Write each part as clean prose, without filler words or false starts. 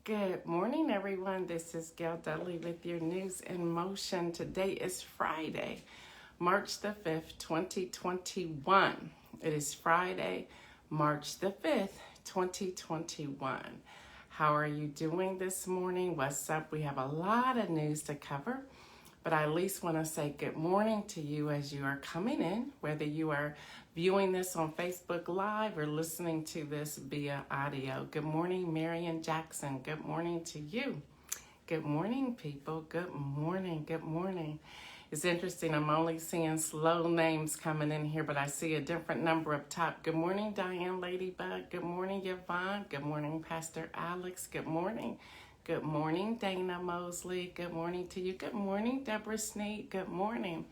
Good morning, everyone. This is Gail Dudley with your News in Motion. Today is Friday, March the 5th, 2021. It is Friday, March the 5th, 2021. How are you doing this morning? What's up? We have a lot of news to cover, but I at least want to say good morning to you as you are coming in, whether you are viewing this on Facebook Live or listening to this via audio. Good morning, Marion Jackson. Good morning to you. Good morning, people. Good morning. Good morning. It's interesting. I'm only seeing slow names coming in here, but I see a different number up top. Good morning, Diane Ladybug. Good morning, Yvonne. Good morning, Pastor Alex. Good morning. Good morning, Dana Mosley. Good morning to you. Good morning, Deborah Sneed. Good morning.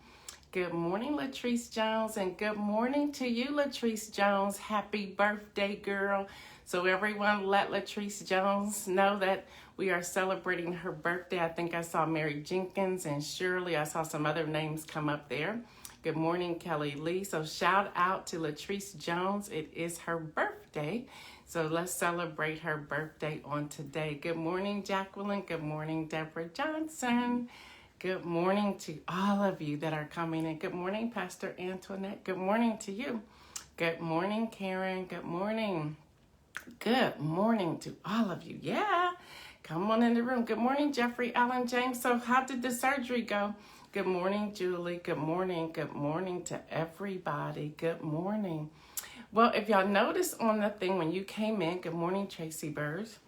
Good morning, Latrice Jones, and good morning to you, Latrice Jones. Happy birthday, girl. So everyone let Latrice Jones know that we are celebrating her birthday. I think I saw Mary Jenkins and Shirley. I saw some other names come up there. Good morning, Kelly Lee. So shout out to Latrice Jones. It is her birthday. So let's celebrate her birthday on today. Good morning, Jacqueline. Good morning, Deborah Johnson. Good morning to all of you that are coming in. Good morning, Pastor Antoinette. Good morning to you. Good morning, Karen. Good morning. Good morning to all of you. Yeah, come on in the room. Good morning, Jeffrey Allen James. So how did the surgery go? Good morning, Julie. Good morning. Good morning to everybody. Good morning. Well, if y'all notice on the thing when you came in, good morning, Tracy Burrs.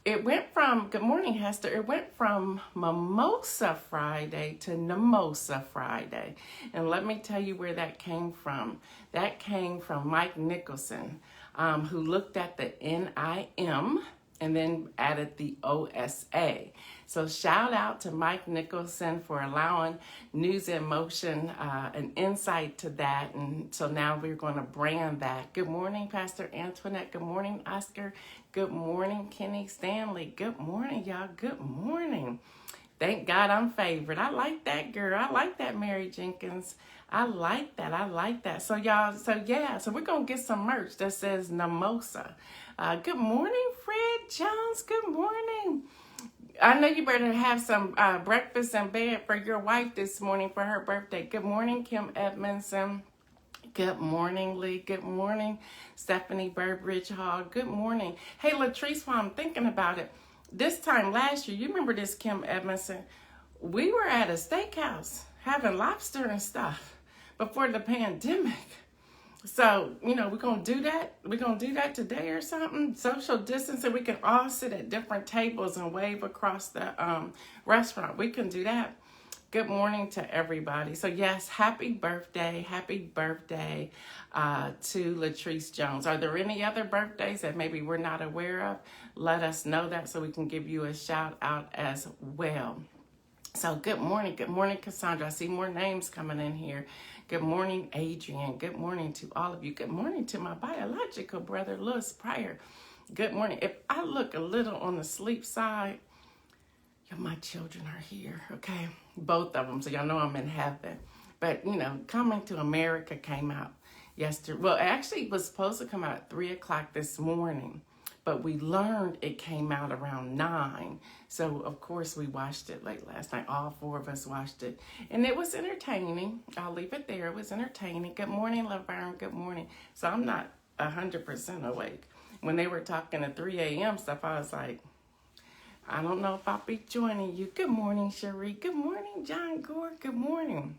It went from, good morning, Hester, it went from Mimosa Friday to Namosa Friday. And let me tell you where that came from. That came from Mike Nicholson, who looked at the NIM and then added the OSA. So shout out to Mike Nicholson for allowing News in Motion an insight to that. And so now we're going to brand that. Good morning, Pastor Antoinette. Good morning, Oscar. Good morning, Kenny Stanley. Good morning, y'all. Good morning. Thank God I'm favored. I like that, girl. I like that, Mary Jenkins. I like that. I like that. So y'all, so we're going to get some merch that says Namosa. Good morning, Fred Jones. Good morning. I know you better have some breakfast in bed for your wife this morning for her birthday. Good morning, Kim Edmondson. Good morning, Lee. Good morning, Stephanie Burbridge Hall. Good morning. Hey, Latrice, while I'm thinking about it, this time last year, you remember this, Kim Edmondson? We were at a steakhouse having lobster and stuff before the pandemic. So, we're going to do that. We're going to do that today or something. Social distancing. We can all sit at different tables and wave across the restaurant. We can do that. Good morning to everybody. So, yes, happy birthday to Latrice Jones. Are there any other birthdays that maybe we're not aware of? Let us know that so we can give you a shout out as well. So good morning, Cassandra. I see more names coming in here. Good morning, Adrian. Good morning to all of you. Good morning to my biological brother, Louis Pryor. Good morning. If I look a little on the sleep side, my children are here, okay? Both of them, so y'all know I'm in heaven. But, Coming to America came out yesterday. Well, actually, it was supposed to come out at 3 o'clock this morning. But we learned it came out around 9. So, of course, we watched it late last night. All 4 of us watched it. And it was entertaining. I'll leave it there. It was entertaining. Good morning, Laverne. Good morning. So I'm not 100% awake. When they were talking at 3 a.m. stuff, I was like, I don't know if I'll be joining you. Good morning, Cherie. Good morning, John Gore. Good morning.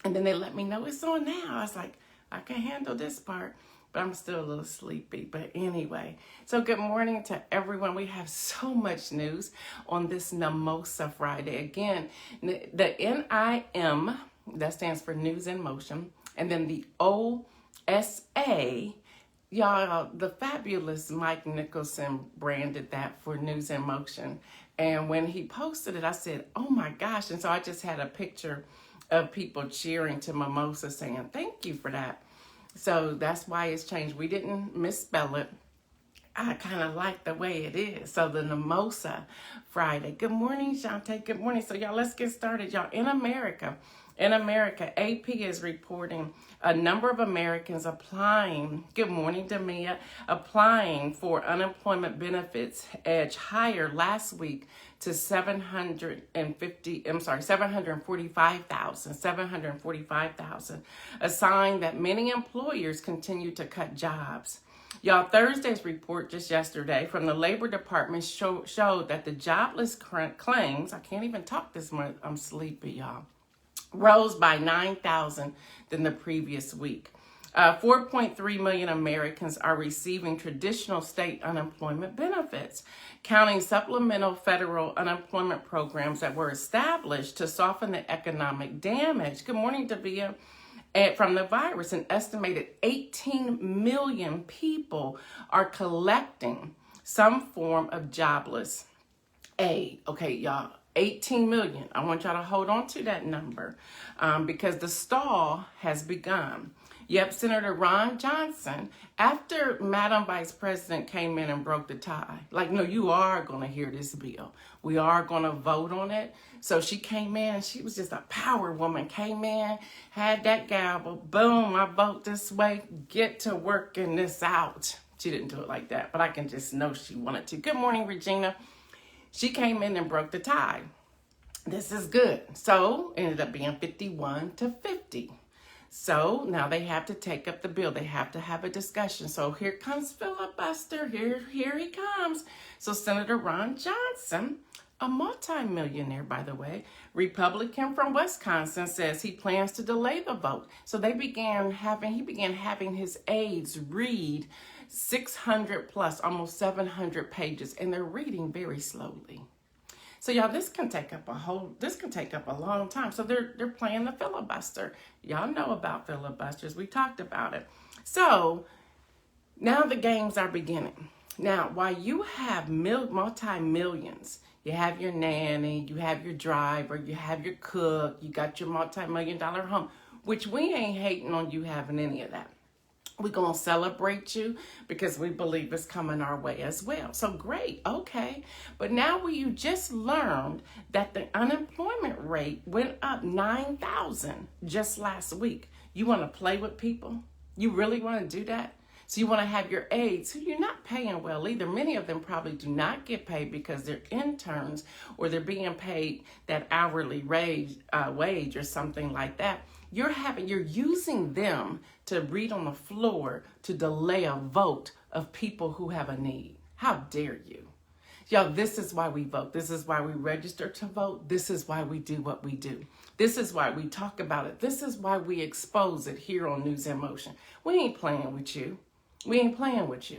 And then they let me know it's on now. I was like, I can handle this part. But I'm still a little sleepy. But anyway, so good morning to everyone. We have so much news on this Namosa Friday. Again, the NIM, that stands for News in Motion, and then the OSA, y'all, the fabulous Mike Nicholson branded that for News in Motion. And when he posted it, I said, oh my gosh. And so I just had a picture of people cheering to Mimosa saying, thank you for that. So that's why it's changed. We didn't misspell it. I kind of like the way it is. So the Namosa Friday. Good morning, Shantae. Good morning. So y'all, let's get started. Y'all, in America, In America, AP is reporting a number of Americans applying, good morning, Demia, applying for unemployment benefits edged higher last week to 745,000, a sign that many employers continue to cut jobs. Y'all, Thursday's report just yesterday from the Labor Department showed that the jobless claims, I can't even talk this month, I'm sleepy, y'all, rose by 9,000 than the previous week. 4.3 million Americans are receiving traditional state unemployment benefits, counting supplemental federal unemployment programs that were established to soften the economic damage. Good morning, Davia. From the virus, an estimated 18 million people are collecting some form of jobless aid. Okay, y'all. 18 million. I want y'all to hold on to that number because the stall has begun. Yep, Senator Ron Johnson, after Madam Vice President came in and broke the tie, like, no, you are going to hear this bill. We are going to vote on it. So she came in, she was just a power woman, came in, had that gavel, boom, I vote this way, get to working this out. She didn't do it like that, but I can just know she wanted to. Good morning, Regina. She came in and broke the tie. This is good. So it ended up being 51-50. So now they have to take up the bill. They have to have a discussion. So here comes filibuster. Here he comes. So Senator Ron Johnson, a multimillionaire, by the way, Republican from Wisconsin, says he plans to delay the vote. So he began having his aides read 600 plus, almost 700 pages, and they're reading very slowly. So y'all, this can take up a long time. So they're playing the filibuster. Y'all know about filibusters. We talked about it. So now the games are beginning. Now, while you have multi-millions, you have your nanny, you have your driver, you have your cook, you got your multi-million-dollar home, which we ain't hating on you having any of that. We're going to celebrate you because we believe it's coming our way as well. So great. Okay. But now you just learned that the unemployment rate went up 9,000 just last week. You want to play with people? You really want to do that? So you want to have your aides who you're not paying well either. Many of them probably do not get paid because they're interns or they're being paid that hourly wage or something like that. You're using them to read on the floor to delay a vote of people who have a need. How dare you? Y'all, this is why we vote. This is why we register to vote. This is why we do what we do. This is why we talk about it. This is why we expose it here on News in Motion. We ain't playing with you. We ain't playing with you.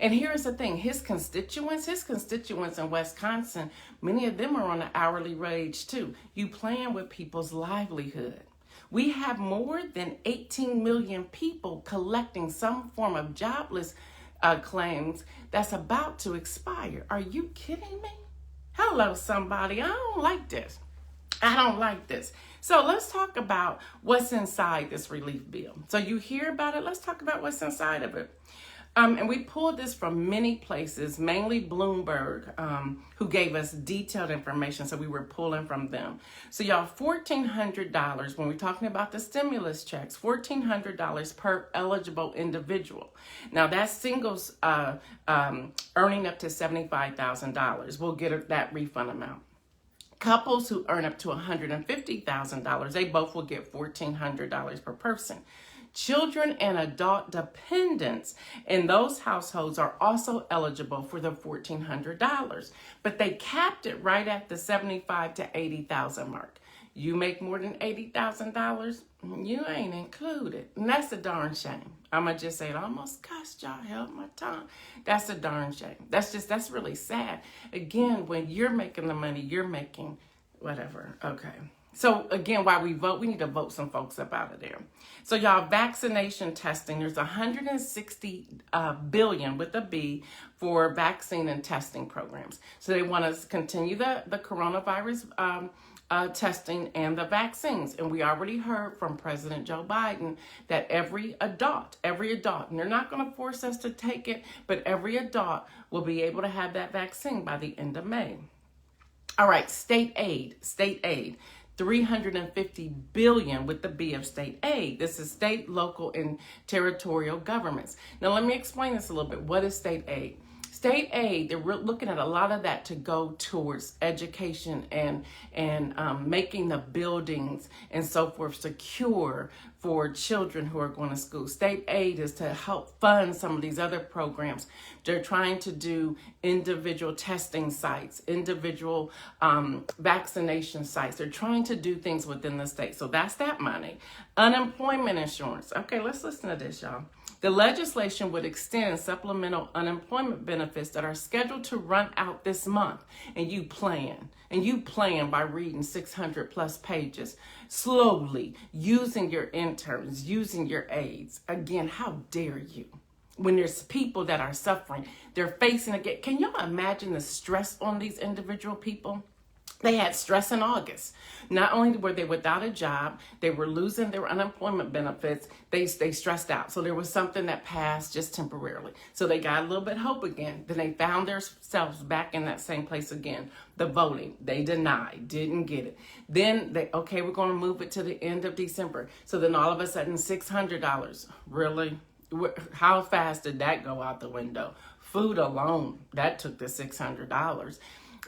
And here's the thing, his constituents in Wisconsin, many of them are on an hourly wage too. You playing with people's livelihood. We have more than 18 million people collecting some form of jobless claims that's about to expire. Are you kidding me? Hello, somebody. I don't like this. I don't like this. So let's talk about what's inside this relief bill. So you hear about it. Let's talk about what's inside of it. And we pulled this from many places, mainly Bloomberg, who gave us detailed information. So we were pulling from them. So y'all, $1,400 when we're talking about the stimulus checks, $1,400 per eligible individual. Now that's singles earning up to $75,000 will get that refund amount. Couples who earn up to $150,000, they both will get $1,400 per person. Children and adult dependents in those households are also eligible for the $1,400, but they capped it right at the $75,000 to $80,000 mark. You make more than $80,000, you ain't included. And that's a darn shame. I'm going to just say it. I almost cussed, y'all. Held my tongue. That's a darn shame. That's really sad. Again, when you're making the money, you're making whatever. Okay. So again, while we vote, we need to vote some folks up out of there. So y'all, vaccination testing, there's 160 billion with a B for vaccine and testing programs. So they want us to continue the coronavirus testing and the vaccines. And we already heard from President Joe Biden that every adult, and they're not going to force us to take it, but every adult will be able to have that vaccine by the end of May. All right, state aid. $350 billion with the B of state aid. This is state, local, and territorial governments. Now, let me explain this a little bit. What is state aid? State aid, they're looking at a lot of that to go towards education and making the buildings and so forth secure for children who are going to school. State aid is to help fund some of these other programs. They're trying to do individual testing sites, individual vaccination sites. They're trying to do things within the state. So that's that money. Unemployment insurance. Okay, let's listen to this, y'all. The legislation would extend supplemental unemployment benefits that are scheduled to run out this month. And you plan by reading 600 plus pages, slowly, using your interns, using your aides. Again, how dare you? When there's people that are suffering, they're facing again. Can y'all imagine the stress on these individual people? They had stress in August. Not only were they without a job, they were losing their unemployment benefits. They stressed out. So there was something that passed just temporarily. So they got a little bit of hope again. Then they found themselves back in that same place again. The voting, they denied, didn't get it. Then we're going to move it to the end of December. So then all of a sudden, $600. Really? How fast did that go out the window? Food alone, that took the $600.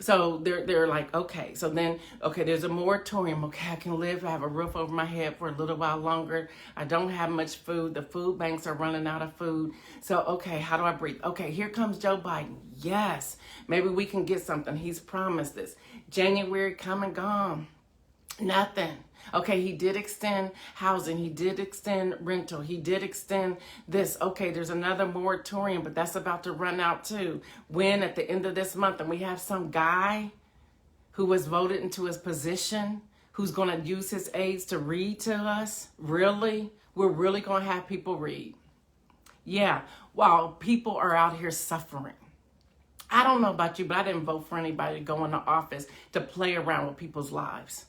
So they're like, okay, so then, there's a moratorium. Okay, I can live, I have a roof over my head for a little while longer. I don't have much food. The food banks are running out of food. So, okay, how do I breathe? Okay, here comes Joe Biden. Yes, maybe we can get something. He's promised this. January come and gone. Nothing. Okay, he did extend housing. He did extend rental. He did extend this. Okay, there's another moratorium, but that's about to run out too. When? At the end of this month. And we have some guy who was voted into his position who's going to use his aides to read to us. Really? We're really going to have people read. Yeah, while people are out here suffering. I don't know about you, but I didn't vote for anybody to go into office to play around with people's lives.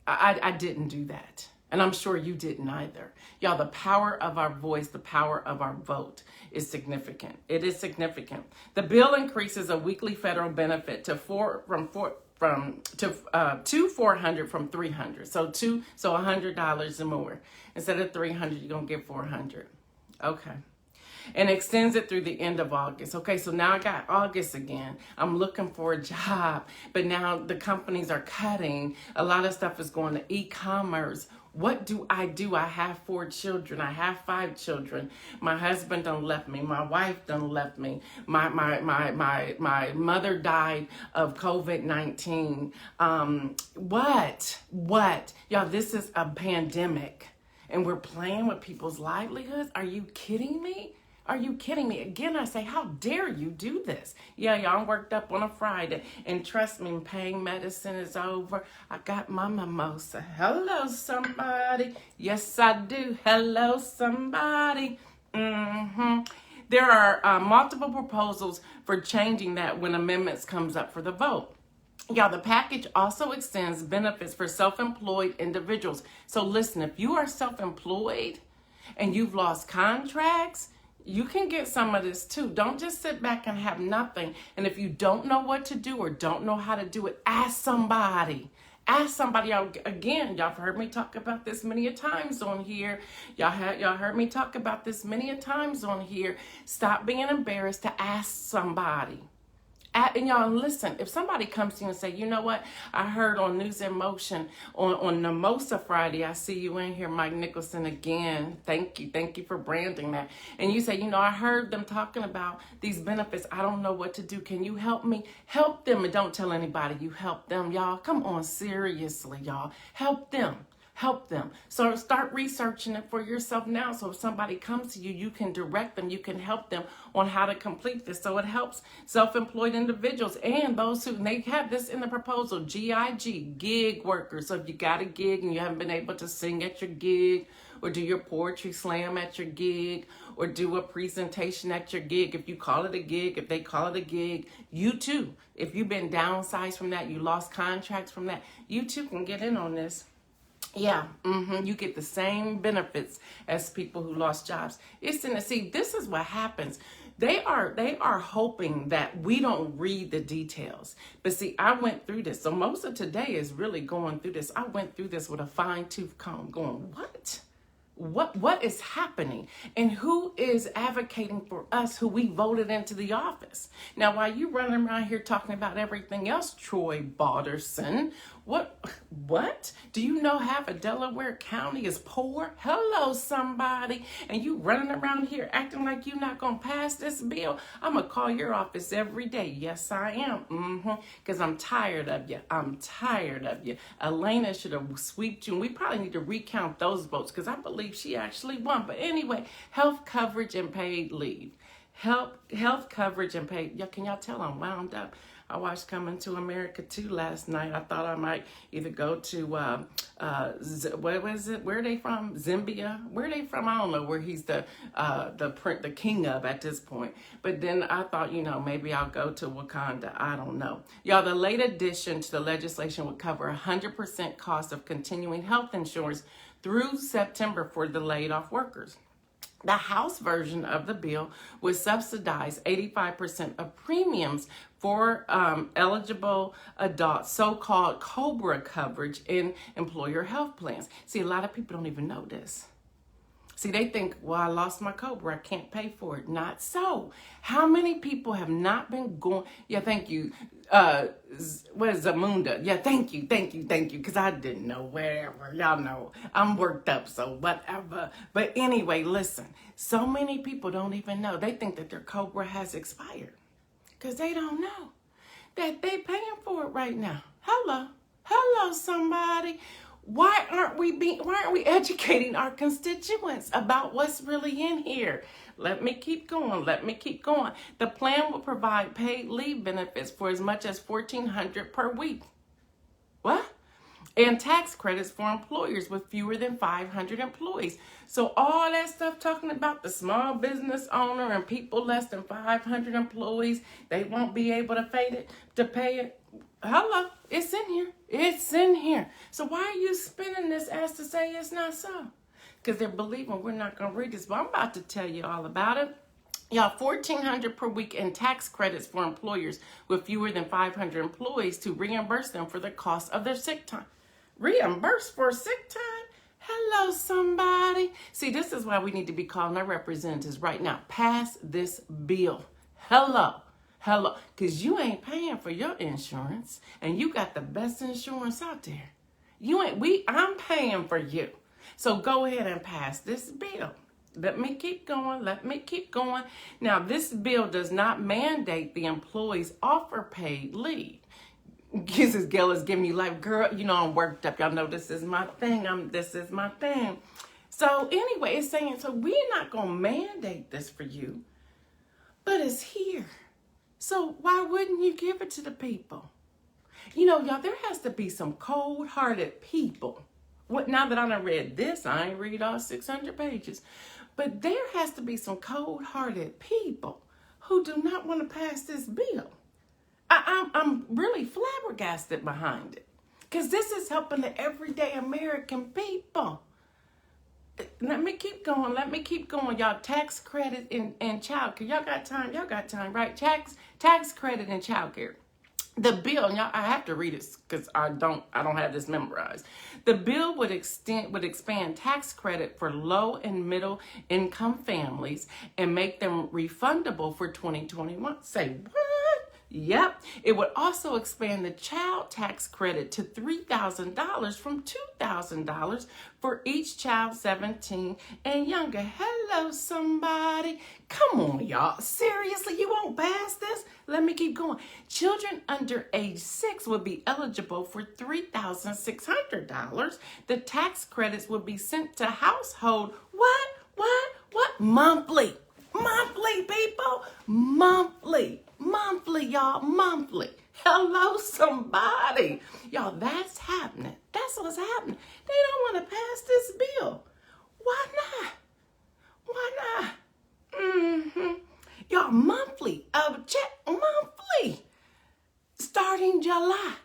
I didn't do that. And I'm sure you didn't either. Y'all, the power of our voice, the power of our vote is significant. It is significant. The bill increases a weekly federal benefit to $400 from $300. So $100 or more. Instead of $300, you're going to get $400. Okay. And extends it through the end of August. Okay, so now I got August again. I'm looking for a job, but now the companies are cutting. A lot of stuff is going to e-commerce. What do? I have 4 children. I have 5 children. My husband done left me. My wife done left me. My mother died of COVID-19. What? Y'all, this is a pandemic. And we're playing with people's livelihoods? Are you kidding me? Are you kidding me? Again, I say, how dare you do this? Yeah, y'all worked up on a Friday. And trust me, pain medicine is over. I got my mimosa. Hello, somebody. Yes, I do. Hello, somebody. There are multiple proposals for changing that when amendments comes up for the vote. Y'all, the package also extends benefits for self-employed individuals. So listen, if you are self-employed and you've lost contracts, you can get some of this too. Don't just sit back and have nothing. And if you don't know what to do or don't know how to do it, ask somebody. Ask somebody. Again, y'all have heard me talk about this many a times on here. Y'all heard me talk about this many a times on here. Stop being embarrassed to ask somebody. And y'all, listen, if somebody comes to you and say, you know what, I heard on News in Motion on Mimosa Friday, I see you in here, Mike Nicholson, again. Thank you for branding that. And you say, I heard them talking about these benefits. I don't know what to do. Can you help me? Help them, and don't tell anybody you help them, y'all. Come on, seriously, y'all. Help them. Help them. So start researching it for yourself now. So if somebody comes to you, you can direct them. You can help them on how to complete this. So it helps self-employed individuals and those who, and they have this in the proposal, GIG, gig workers. So if you got a gig and you haven't been able to sing at your gig or do your poetry slam at your gig or do a presentation at your gig, if you call it a gig, if they call it a gig, you too, if you've been downsized from that, you lost contracts from that, you too can get in on this. Yeah, you get the same benefits as people who lost jobs. See, this is what happens. They are hoping that we don't read the details. But see, I went through this. So most of today is really going through this. I went through this with a fine-tooth comb going, what? What is happening, and who is advocating for us who we voted into the office? Now, while you running around here talking about everything else, Troy Balderson, what? Do you know half of Delaware County is poor? Hello, somebody. And you running around here acting like you're not going to pass this bill? I'm going to call your office every day. Yes, I am. Because I'm tired of you. I'm tired of you. Elena should have swept you. And we probably need to recount those votes because I believe she actually won. But anyway, health coverage and paid leave. Health coverage and paid. Can y'all tell I'm wound up? I watched Coming to America 2 last night. I thought I might either go to, what was it? Where are they from? Zambia? Where are they from? I don't know where he's the king of at this point. But then I thought, maybe I'll go to Wakanda. I don't know. Y'all, the late addition to the legislation would cover 100% cost of continuing health insurance through September for the laid off workers. The House version of the bill would subsidize 85% of premiums for eligible adults, so-called COBRA coverage in employer health plans. See, a lot of people don't even know this. See, they think, well, I lost my COBRA, I can't pay for it. Not so. How many people have not been going? Yeah, thank you. What is Zamunda? Yeah, thank you, because I didn't know wherever. Y'all know, I'm worked up, so whatever. But anyway, listen, so many people don't even know. They think that their COBRA has expired because they don't know that they paying for it right now. Hello, somebody. Why aren't we educating our constituents about what's really in here? Let me keep going. The plan will provide paid leave benefits for as much as $1,400 per week. What? And tax credits for employers with fewer than 500 employees. So all that stuff talking about the small business owner and people less than 500 employees, they won't be able to pay it. Hello, it's in here. So why are you spinning this as to say it's not so? Because they're believing we're not going to read this. But I'm about to tell you all about it. Y'all, $1,400 per week in tax credits for employers with fewer than 500 employees to reimburse them for the cost of their sick time. Reimburse for sick time? Hello, somebody. See, this is why we need to be calling our representatives right now. Pass this bill. Hello, because you ain't paying for your insurance, and you got the best insurance out there. I'm paying for you. So go ahead and pass this bill. Let me keep going. Now, this bill does not mandate the employees offer paid leave. Kisses Gail is giving you life. Girl, I'm worked up. Y'all know this is my thing. So anyway, it's saying, so we're not going to mandate this for you, but it's here. So why wouldn't you give it to the people? Y'all, there has to be some cold-hearted people. Now that I done read this, I ain't read all 600 pages. But there has to be some cold-hearted people who do not want to pass this bill. I'm really flabbergasted behind it. Because this is helping the everyday American people. Let me keep going. Y'all, tax credit and child care. Y'all got time, right? Tax credit and child care. The bill, y'all, I have to read it because I don't have this memorized. The bill would expand tax credit for low and middle income families and make them refundable for 2021. Say what? Yep. It would also expand the child tax credit to $3,000 from $2,000 for each child 17 and younger. Hello, somebody. Come on, y'all. Seriously, you won't pass this? Let me keep going. Children under age 6 would be eligible for $3,600. The tax credits would be sent to household. What? Monthly, people. Monthly, y'all. Monthly. Hello, somebody. Y'all, that's happening. That's what's happening. They don't want to pass this bill. Why not? Y'all, monthly. Monthly. Starting July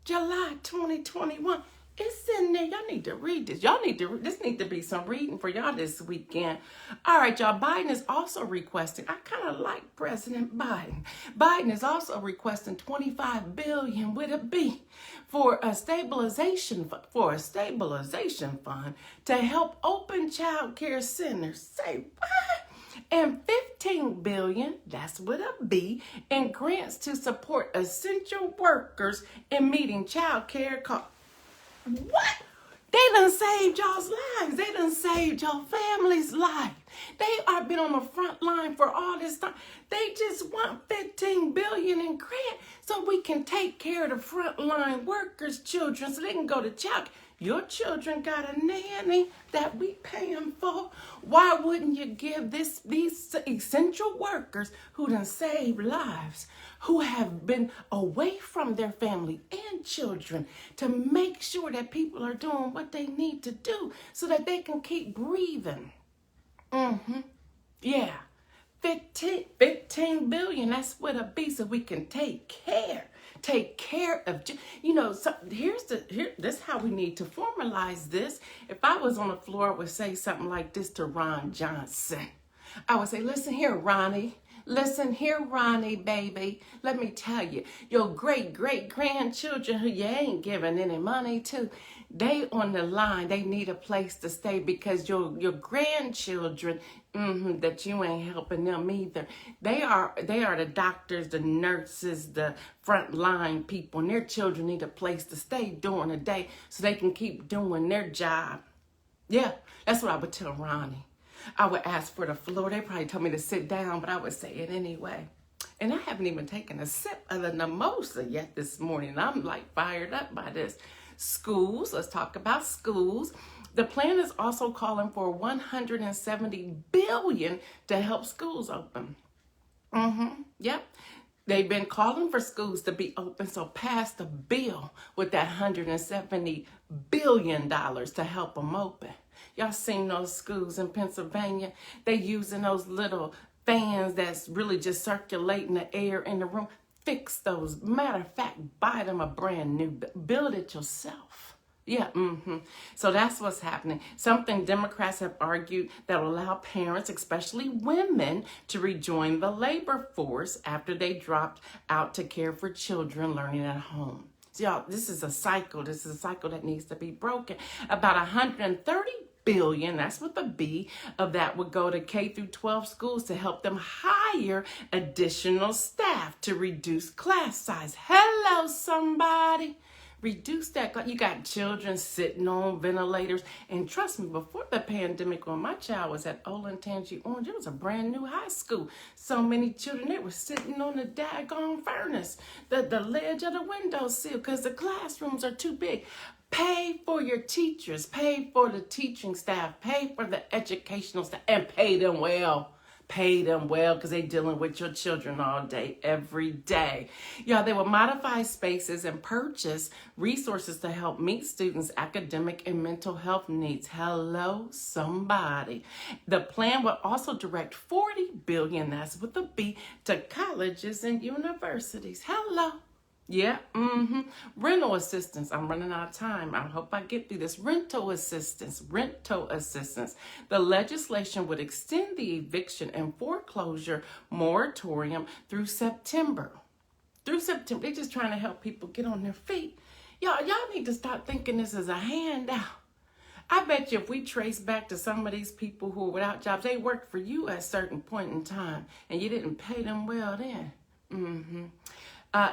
2021. It's in there. Y'all need to read this. This need to be some reading for y'all this weekend. All right, y'all. Biden is also requesting, I kind of like President Biden. Biden is also requesting $25 billion with a B for a stabilization fund to help open child care centers. Say what? And $15 billion, that's with a B, in grants to support essential workers in meeting child care costs. What? They done saved y'all's lives. They done saved your family's life. They are been on the front line for all this time. They just want $15 billion in grant so we can take care of the frontline workers' children so they can go to child care. Your children got a nanny that we pay them for. Why wouldn't you give these essential workers who done saved lives, who have been away from their family and children, to make sure that people are doing what they need to do so that they can keep breathing? Yeah. 15 billion, that's with a B, so we can take care of, so this is how we need to formalize this. If I was on the floor, I would say something like this to Ron Johnson. I would say, listen here, Ronnie. Listen here, Ronnie, baby. Let me tell you, your great-great-grandchildren who you ain't giving any money to, they on the line. They need a place to stay because your grandchildren that you ain't helping them either. They are the doctors, the nurses, the frontline people, and their children need a place to stay during the day so they can keep doing their job. Yeah, that's what I would tell Ronnie. I would ask for the floor. They probably told me to sit down, but I would say it anyway. And I haven't even taken a sip of the mimosa yet this morning. I'm like fired up by this. Schools, let's talk about schools. The plan is also calling for $170 billion to help schools open. Yep. They've been calling for schools to be open, so pass the bill with that $170 billion to help them open. Y'all seen those schools in Pennsylvania? They using those little fans that's really just circulating the air in the room. Fix those. Matter of fact, buy them a brand new. Build it yourself. Yeah, So that's what's happening. Something Democrats have argued that will allow parents, especially women, to rejoin the labor force after they dropped out to care for children learning at home. So y'all, this is a cycle. This is a cycle that needs to be broken. About 130 billion, that's with a B, of that would go to K through 12 schools to help them hire additional staff to reduce class size. Hello, somebody. Reduce that. You got children sitting on ventilators. And trust me, before the pandemic, when my child was at Olentangy Orange, it was a brand new high school. So many children, they were sitting on the daggone furnace, the ledge of the windowsill, because the classrooms are too big. Pay for your teachers, pay for the teaching staff, pay for the educational staff, and pay them well. Pay them well because they're dealing with your children all day, every day. Y'all, they will modify spaces and purchase resources to help meet students' academic and mental health needs. Hello, somebody. The plan will also direct $40 billion, that's with a B, to colleges and universities. Hello. Yeah, rental assistance. I'm running out of time. I hope I get through this. Rental assistance. The legislation would extend the eviction and foreclosure moratorium through September. They're just trying to help people get on their feet. Y'all need to stop thinking this is a handout. I bet you if we trace back to some of these people who are without jobs, they worked for you at a certain point in time, and you didn't pay them well then.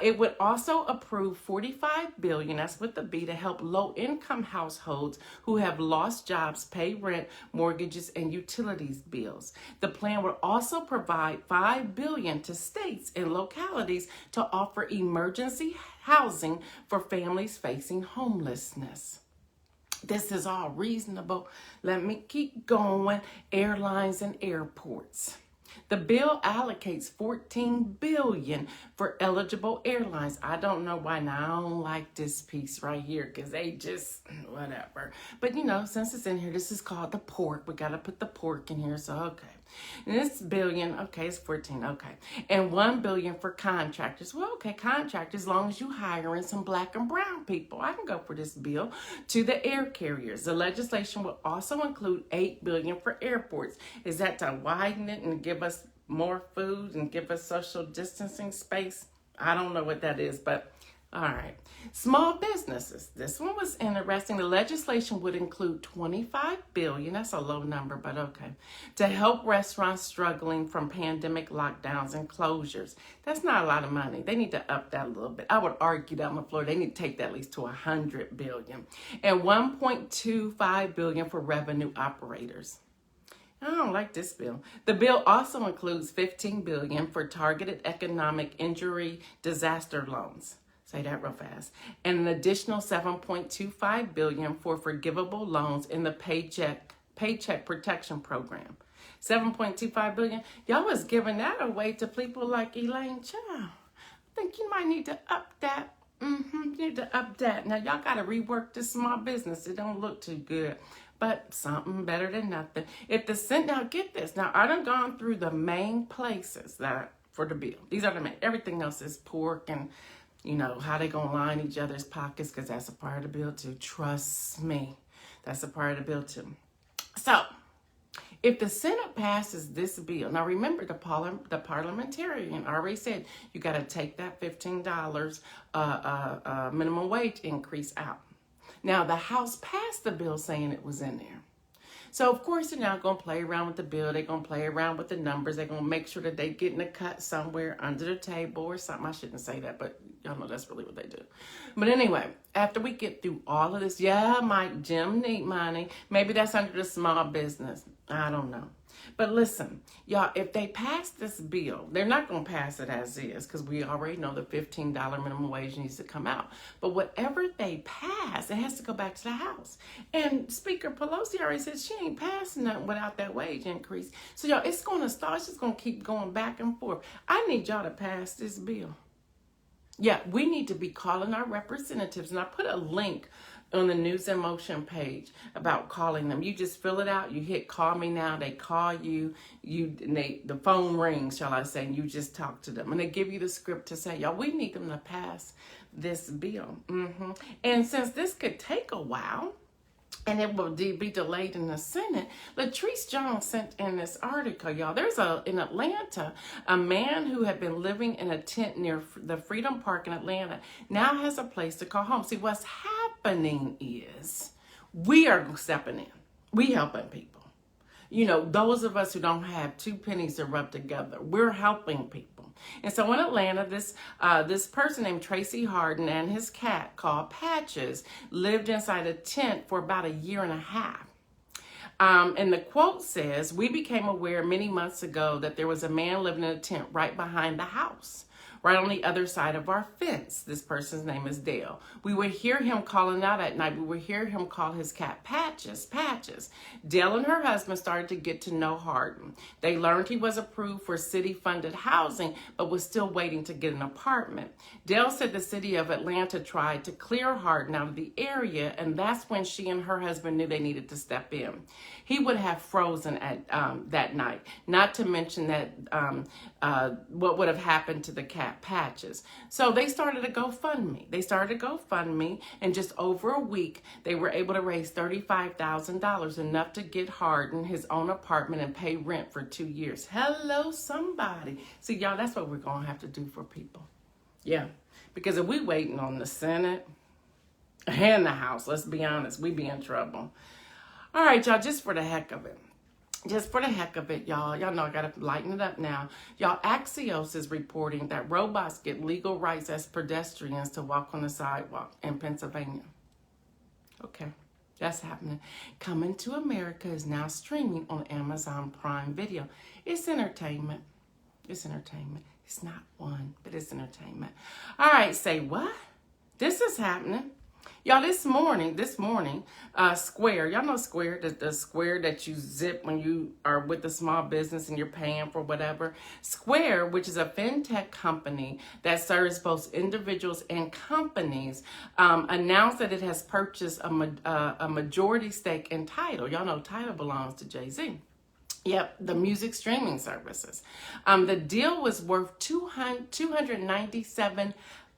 It would also approve $45 billion, that's with the B, to help low-income households who have lost jobs pay rent, mortgages, and utilities bills. The plan would also provide $5 billion to states and localities to offer emergency housing for families facing homelessness. This is all reasonable. Let me keep going. Airlines and airports. The bill allocates $14 billion for eligible airlines. I don't know why. Now, I don't like this piece right here because they just, whatever. But, since it's in here, this is called the pork. We got to put the pork in here, so okay. And this billion, okay, it's 14, okay. And 1 billion for contractors. Well, okay, contractors, as long as you hiring some black and brown people, I can go for this bill. To the air carriers, the legislation will also include 8 billion for airports. Is that to widen it and give us more food and give us social distancing space? I don't know what that is, but all right. Small businesses. This one was interesting. The legislation would include 25 billion. That's a low number, but okay. To help restaurants struggling from pandemic lockdowns and closures. That's not a lot of money. They need to up that a little bit. I would argue that on the floor. They need to take that at least to 100 billion. And 1.25 billion for revenue operators. I don't like this bill. The bill also includes 15 billion for targeted economic injury disaster loans. Say that real fast. And an additional 7.25 billion for forgivable loans in the Paycheck Protection Program. 7.25 billion. Y'all was giving that away to people like Elaine Child. I think you might need to up that. You need to up that. Now y'all got to rework this small business. It don't look too good. But something better than nothing. If the Senate, now get this. Now I done gone through the main places that for the bill. These are the main. Everything else is pork and how they gonna line each other's pockets, because that's a part of the bill too. Trust me, that's a part of the bill too. So, if the Senate passes this bill, now remember the parliamentarian already said you got to take that $15 minimum wage increase out. Now the House passed the bill saying it was in there. So, of course, they're now going to play around with the bill. They're going to play around with the numbers. They're going to make sure that they getting a cut somewhere under the table or something. I shouldn't say that, but y'all know that's really what they do. But anyway, after we get through all of this, yeah, Mike, Jim need money. Maybe that's under the small business. I don't know. But listen, y'all, if they pass this bill, they're not going to pass it as is, because we already know the $15 minimum wage needs to come out. But whatever they pass, it has to go back to the House. And Speaker Pelosi already said she ain't passing nothing without that wage increase. So, y'all, it's going to start. It's just going to keep going back and forth. I need y'all to pass this bill. Yeah, we need to be calling our representatives. And I put a link on the News in Motion page about calling them. You just fill it out. You hit call me now. They call you. The phone rings, shall I say, and you just talk to them. And they give you the script to say, y'all, we need them to pass this bill. And since this could take a while, and it will be delayed in the Senate, Latrice Jones sent in this article, y'all. There's in Atlanta, a man who had been living in a tent near the Freedom Park in Atlanta now has a place to call home. See, what's happening is we are stepping in. We helping people. Those of us who don't have two pennies to rub together, we're helping people. And so in Atlanta, this person named Tracy Harden and his cat called Patches lived inside a tent for about a year and a half. And the quote says, "We became aware many months ago that there was a man living in a tent right behind the house, right on the other side of our fence." This person's name is Gail. "We would hear him calling out at night. We would hear him call his cat Patches, Patches." Dale and her husband started to get to know Harden. They learned he was approved for city-funded housing, but was still waiting to get an apartment. Dale said the city of Atlanta tried to clear Harden out of the area, and that's when she and her husband knew they needed to step in. He would have frozen at that night, not to mention that what would have happened to the cat Patches. So they started a GoFundMe. And just over a week, they were able to raise $35,000, enough to get Harden his own apartment and pay rent for 2 years. Hello, somebody. See, y'all, that's what we're going to have to do for people. Yeah, because if we waiting on the Senate and the House, let's be honest, we be in trouble. All right, y'all, just for the heck of it. Y'all know I gotta lighten it up now. Y'all, Axios is reporting that robots get legal rights as pedestrians to walk on the sidewalk in Pennsylvania. Okay, that's happening. Coming to America is now streaming on Amazon Prime Video. It's entertainment. It's not one, but it's entertainment. All right, say what? This is happening. Y'all, this morning, Square, y'all know Square, the Square that you zip when you are with a small business and you're paying for whatever. Square, which is a fintech company that serves both individuals and companies, announced that it has purchased a majority stake in Tidal. Y'all know Tidal belongs to Jay-Z. Yep, the music streaming services. The deal was worth $297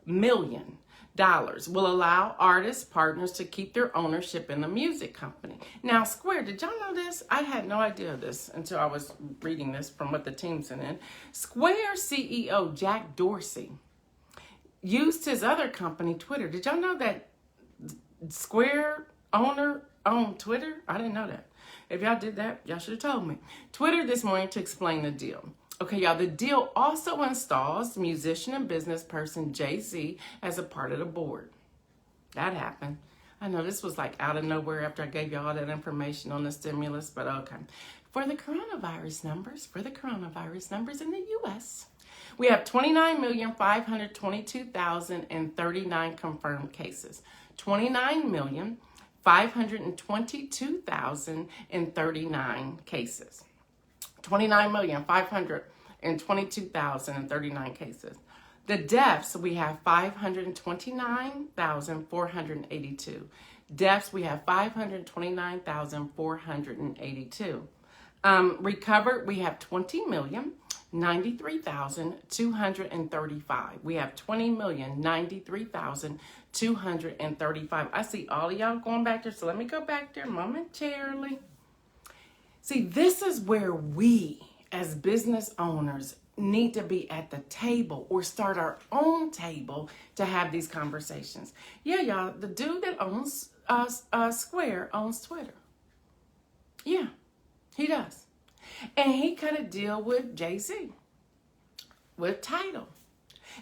million. Will allow artist partners to keep their ownership in the music company. Now, Square, did y'all know this? I had no idea of this until I was reading this from what the team sent in. Square CEO Jack Dorsey used his other company, Twitter. Did y'all know that Square owner owned Twitter? I didn't know that. If y'all did that, y'all should have told me. Twitter this morning to explain the deal. Okay, y'all, the deal also installs musician and business person Jay-Z as a part of the board. That happened. I know this was like out of nowhere after I gave y'all all that information on the stimulus, but okay. For the coronavirus numbers in the U.S., we have 29,522,039 confirmed cases. 29,522,039 cases. 29,522,039 cases. The deaths, we have 529,482. Deaths, we have 529,482. Recovered, we have 20,093,235. We have 20,093,235. I see all of y'all going back there, so let me go back there momentarily. See, this is where we, as business owners, need to be at the table or start our own table to have these conversations. Yeah, y'all, the dude that owns Square owns Twitter. Yeah, he does. And he cut a deal with Jay-Z, with Tidal,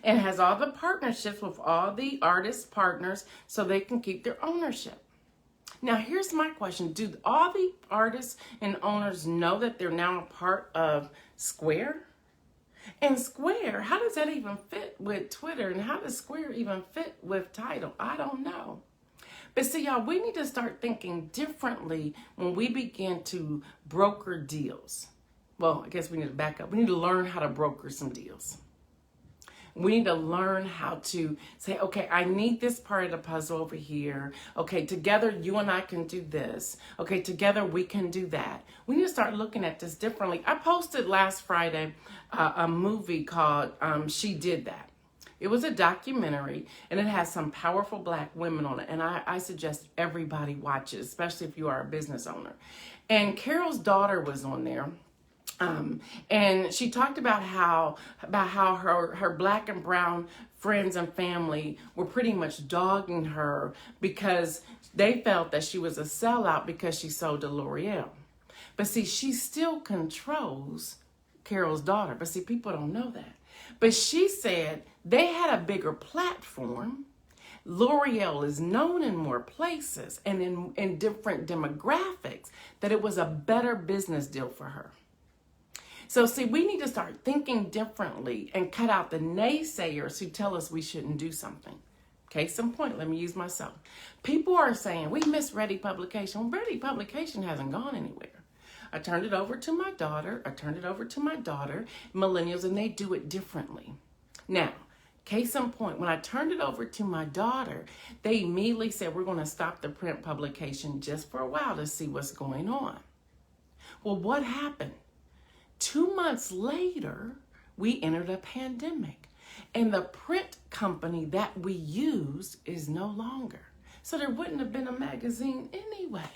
and has all the partnerships with all the artist partners so they can keep their ownership. Now, here's my question. Do all the artists and owners know that they're now a part of Square? And Square, how does that even fit with Twitter? And how does Square even fit with Tidal? I don't know. But see, y'all, we need to start thinking differently when we begin to broker deals. Well, I guess we need to back up. We need to learn how to broker some deals. We need to learn how to say, okay, I need this part of the puzzle over here. Okay, together you and I can do this. Okay, together we can do that. We need to start looking at this differently. I posted last Friday a movie called She Did That. It was a documentary, and it has some powerful Black women on it. And I suggest everybody watch it, especially if you are a business owner. And Carol's daughter was on there. And she talked about how her Black and brown friends and family were pretty much dogging her because they felt that she was a sellout because she sold to L'Oreal. But see, she still controls Carol's daughter. But see, people don't know that. But she said they had a bigger platform. L'Oreal is known in more places and in different demographics, that it was a better business deal for her. So see, we need to start thinking differently and cut out the naysayers who tell us we shouldn't do something. Case in point, let me use myself. People are saying, we miss Ready Publication. Well, Ready Publication hasn't gone anywhere. I turned it over to my daughter. Millennials, and they do it differently. Now, case in point, when I turned it over to my daughter, they immediately said, we're going to stop the print publication just for a while to see what's going on. Well, what happened? 2 months later, we entered a pandemic, and the print company that we used is no longer. So there wouldn't have been a magazine anyway,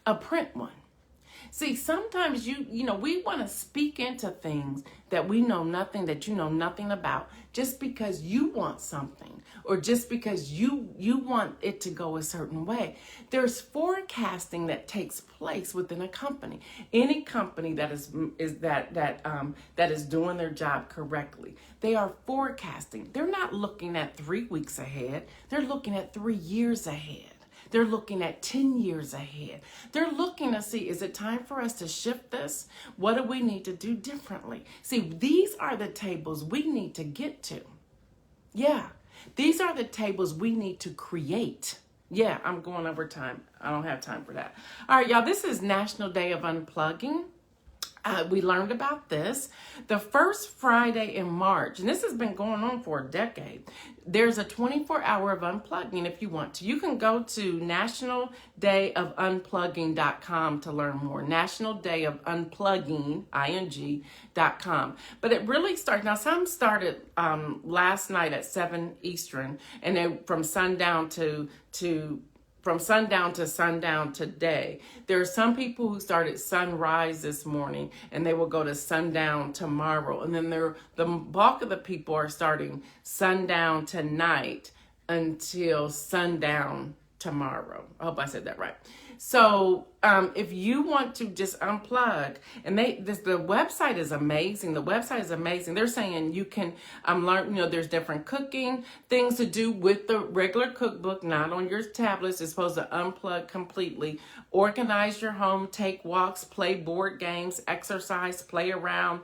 a print one. See, sometimes we want to speak into things that we know nothing, that you know nothing about, just because you want something or just because you want it to go a certain way. There's forecasting that takes place within a company. Any company that is doing their job correctly, they are forecasting. They're not looking at 3 weeks ahead. They're looking at 3 years ahead. They're looking at 10 years ahead. They're looking to see, is it time for us to shift this? What do we need to do differently? See, these are the tables we need to get to. Yeah, these are the tables we need to create. Yeah, I'm going over time. I don't have time for that. All right, y'all, this is National Day of Unplugging. We learned about this. The first Friday in March, and this has been going on for a decade, there's a 24-hour of unplugging if you want to. You can go to nationaldayofunplugging.com to learn more. Nationaldayofunplugging, ing.com. But it really started, now some started last night at 7 Eastern, and then from sundown to sundown today. There are some people who started sunrise this morning and they will go to sundown tomorrow. And then the bulk of the people are starting sundown tonight until sundown tomorrow. I hope I said that right. So if you want to just unplug, and the website is amazing. The website is amazing. They're saying you can learn, there's different cooking things to do with the regular cookbook, not on your tablets. It's supposed to unplug completely. Organize your home, take walks, play board games, exercise, play around,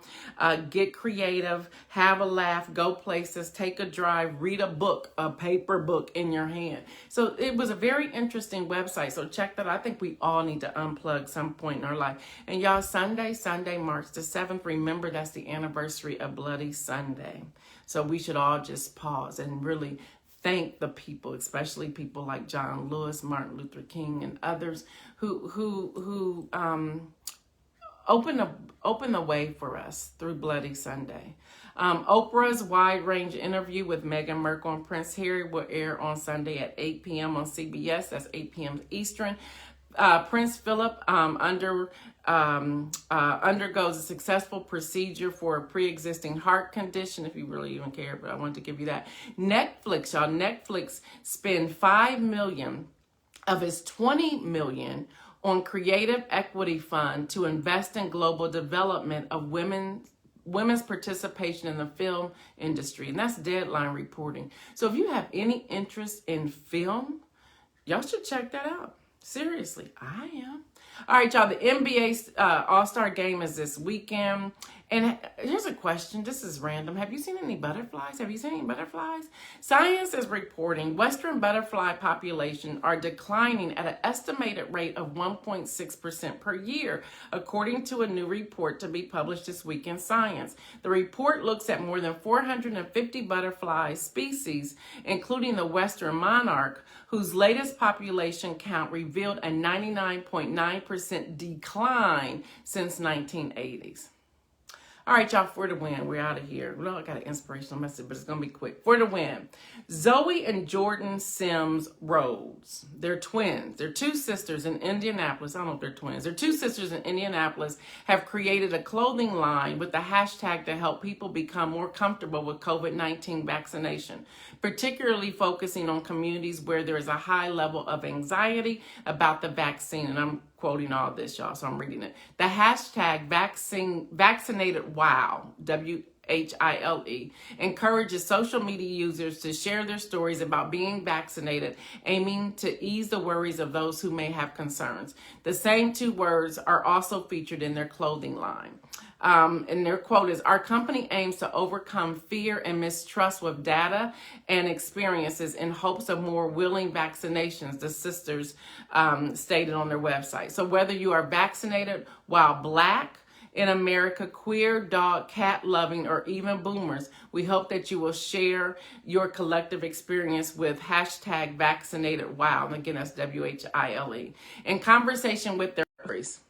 get creative, have a laugh, go places, take a drive, read a book, a paper book in your hand. So it was a very interesting website. So check that out. I think we all need to unplug some point in our life. And y'all, Sunday, March the 7th, remember that's the anniversary of Bloody Sunday. So we should all just pause and really thank the people, especially people like John Lewis, Martin Luther King, and others who open the way for us through Bloody Sunday. Oprah's wide-range interview with Meghan Markle and Prince Harry will air on Sunday at 8 p.m. on CBS. That's 8 p.m. Eastern. Prince Philip undergoes a successful procedure for a pre-existing heart condition, if you really even care, but I wanted to give you that. Netflix spent $5 million of its $20 million on Creative Equity Fund to invest in global development of women's participation in the film industry. And that's Deadline reporting. So if you have any interest in film, y'all should check that out. Seriously, I am. All right, y'all, the NBA All-Star Game is this weekend. And here's a question. This is random. Have you seen any butterflies? Science is reporting Western butterfly population are declining at an estimated rate of 1.6% per year, according to a new report to be published this week in Science. The report looks at more than 450 butterfly species, including the Western monarch, whose latest population count revealed a 99.9% decline since 1980s. All right, y'all, for the win. We're out of here. Well, I got an inspirational message, but it's going to be quick. For the win, Zoe and Jordan Sims Rhodes. They're twins. They're two sisters in Indianapolis. I don't know if they're twins. They're two sisters in Indianapolis have created a clothing line with the hashtag to help people become more comfortable with COVID-19 vaccination, particularly focusing on communities where there is a high level of anxiety about the vaccine. And I'm quoting all this, y'all, so I'm reading it. The hashtag vaccinated wow, WHILE, encourages social media users to share their stories about being vaccinated, aiming to ease the worries of those who may have concerns. The same two words are also featured in their clothing line. And their quote is, "Our company aims to overcome fear and mistrust with data and experiences in hopes of more willing vaccinations," the sisters stated on their website. So whether you are vaccinated while Black, in America, queer, dog, cat loving, or even boomers, we hope that you will share your collective experience with hashtag vaccinated wow. And again, that's WHILE. In conversation with their stories.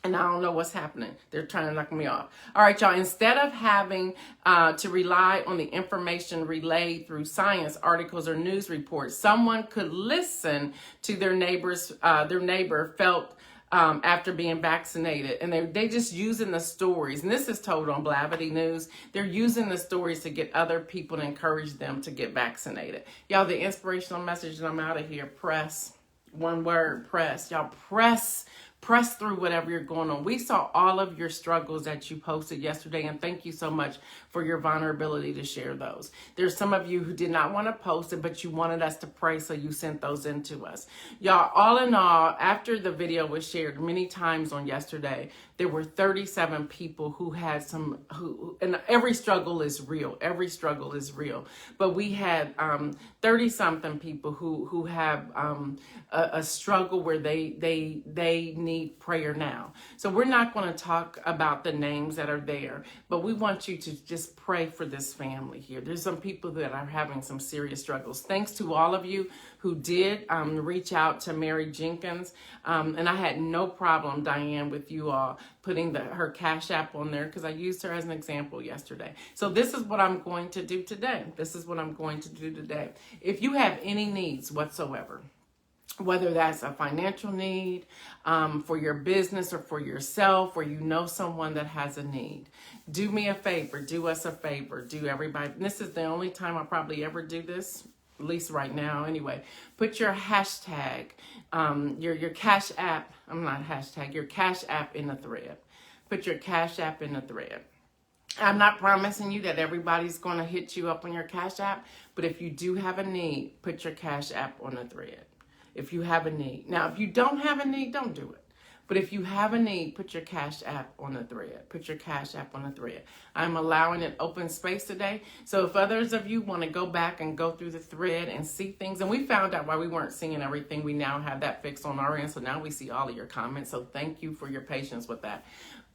And I don't know what's happening. They're trying to knock me off. All right, y'all. Instead of having to rely on the information relayed through science articles or news reports, someone could listen to their neighbor felt after being vaccinated. And they just using the stories. And this is told on Blavity News. They're using the stories to get other people to encourage them to get vaccinated. Y'all, the inspirational message, and I'm out of here. Press. One word, press. Y'all, press through whatever you're going on. We saw all of your struggles that you posted yesterday, and thank you so much for your vulnerability to share those. There's some of you who did not want to post it, but you wanted us to pray, so you sent those in to us. Y'all, all in all, after the video was shared many times on yesterday, there were 37 people who had and every struggle is real. Every struggle is real. But we had 30-something people who have a struggle where they need prayer now. So we're not going to talk about the names that are there, but we want you to just pray for this family here. There's some people that are having some serious struggles. Thanks to all of you who did reach out to Mary Jenkins. And I had no problem, Diane, with you all putting her Cash App on there because I used her as an example yesterday. So this is what I'm going to do today. If you have any needs whatsoever, whether that's a financial need for your business or for yourself, or you know someone that has a need, do me a favor, do us a favor, do everybody. And this is the only time I'll probably ever do this, at least right now anyway. Put your hashtag, your Cash App, your Cash App in the thread. Put your Cash App in the thread. I'm not promising you that everybody's going to hit you up on your Cash App, but if you do have a need, put your Cash App on the thread. If you have a need. Now, if you don't have a need, don't do it. But if you have a need, put your Cash App on the thread. Put your Cash App on the thread. I'm allowing an open space today. So if others of you want to go back and go through the thread and see things, and we found out why we weren't seeing everything, we now have that fixed on our end. So now we see all of your comments. So thank you for your patience with that.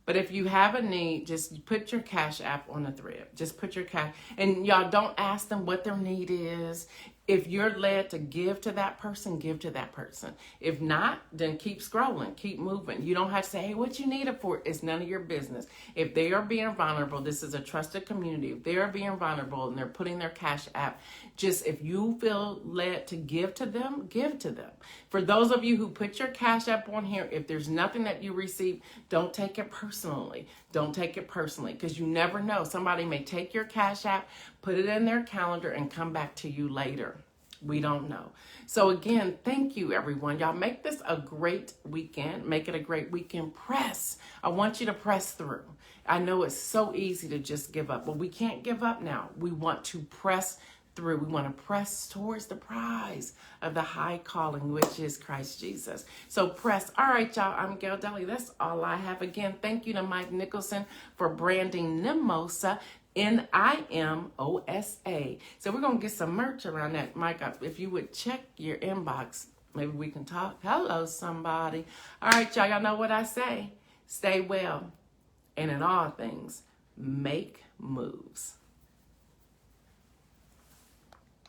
But if you have a need, just put your Cash App on the thread. Just put your cash. And y'all, don't ask them what their need is. If you're led to give to that person, give to that person. If not, then keep scrolling, keep moving. You don't have to say, hey, what you need it for? It's none of your business. If they are being vulnerable, this is a trusted community. If they are being vulnerable and they're putting their Cash App, just if you feel led to give to them, give to them. For those of you who put your Cash App on here, if there's nothing that you receive, don't take it personally. Don't take it personally, because you never know. Somebody may take your Cash App, put it in their calendar, and come back to you later. We don't know. So again, thank you, everyone. Y'all make this a great weekend. Make it a great weekend. Press. I want you to press through. I know it's so easy to just give up, but we can't give up now. We want to press through. We want to press towards the prize of the high calling, which is Christ Jesus. So press. All right, y'all. I'm Gail Deli. That's all I have. Again, thank you to Mike Nicholson for branding Nimosa. NIMOSA. So we're going to get some merch around that. Mike, if you would check your inbox, maybe we can talk. Hello, somebody. All right, y'all. Y'all know what I say. Stay well. And in all things, make moves.